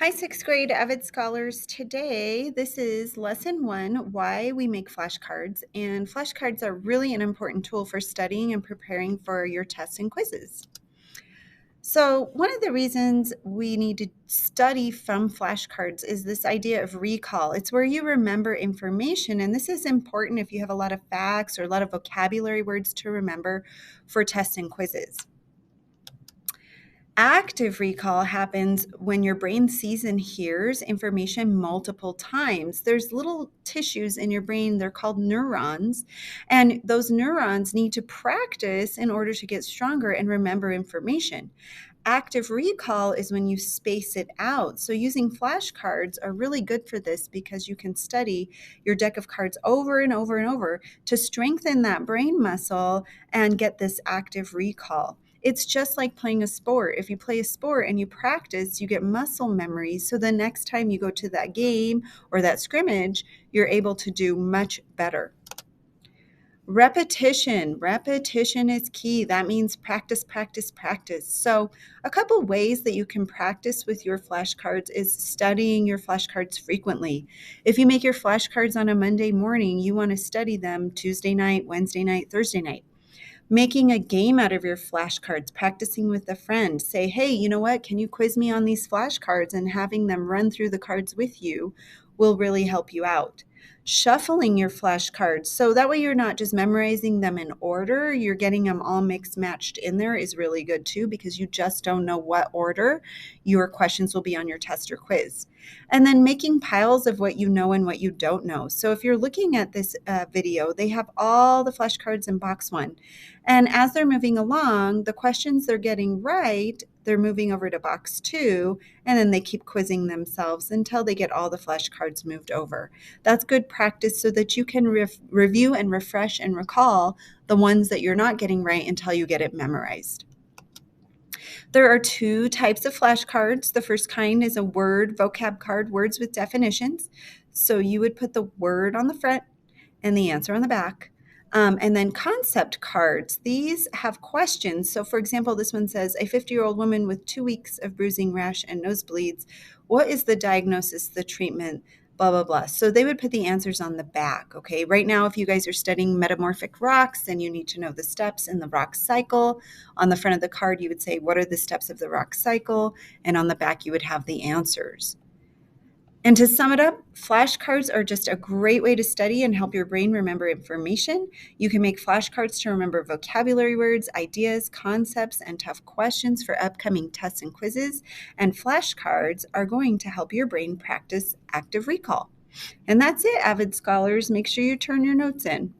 Hi, sixth grade Avid Scholars. Today, this is lesson 1, why we make flashcards. And flashcards are really an important tool for studying and preparing for your tests and quizzes. So one of the reasons we need to study from flashcards is this idea of recall. It's where you remember information, and this is important if you have a lot of facts or a lot of vocabulary words to remember for tests and quizzes. Active recall happens when your brain sees and hears information multiple times. There's little tissues in your brain, they're called neurons, and those neurons need to practice in order to get stronger and remember information. Active recall is when you space it out. So using flashcards are really good for this because you can study your deck of cards over and over and over to strengthen that brain muscle and get this active recall. It's just like playing a sport. If you play a sport and you practice, you get muscle memory. So the next time you go to that game or that scrimmage, you're able to do much better. Repetition is key. That means practice, practice, practice. So a couple ways that you can practice with your flashcards is studying your flashcards frequently. If you make your flashcards on a Monday morning, you want to study them Tuesday night, Wednesday night, Thursday night. Making a game out of your flashcards, practicing with a friend. Say, hey, you know what? Can you quiz me on these flashcards? And having them run through the cards with you will really help you out. Shuffling your flashcards. So that way you're not just memorizing them in order, you're getting them all mixed matched in there is really good too, because you just don't know what order your questions will be on your test or quiz. And then making piles of what you know and what you don't know. So if you're looking at this video, they have all the flashcards in box 1. And as they're moving along, the questions they're getting right, they're moving over to box 2, and then they keep quizzing themselves until they get all the flashcards moved over. That's good practice so that you can review and refresh and recall the ones that you're not getting right until you get it memorized. There are 2 types of flashcards. The first kind is a word vocab card, words with definitions. So you would put the word on the front and the answer on the back. And then concept cards, these have questions. So for example, this one says, a 50-year-old woman with 2 weeks of bruising, rash, and nosebleeds. What is the diagnosis, the treatment, blah, blah, blah. So they would put the answers on the back, okay? Right now, if you guys are studying metamorphic rocks, then you need to know the steps in the rock cycle. On the front of the card, you would say, what are the steps of the rock cycle? And on the back, you would have the answers. And to sum it up, flashcards are just a great way to study and help your brain remember information. You can make flashcards to remember vocabulary words, ideas, concepts, and tough questions for upcoming tests and quizzes. And flashcards are going to help your brain practice active recall. And that's it, Avid Scholars. Make sure you turn your notes in.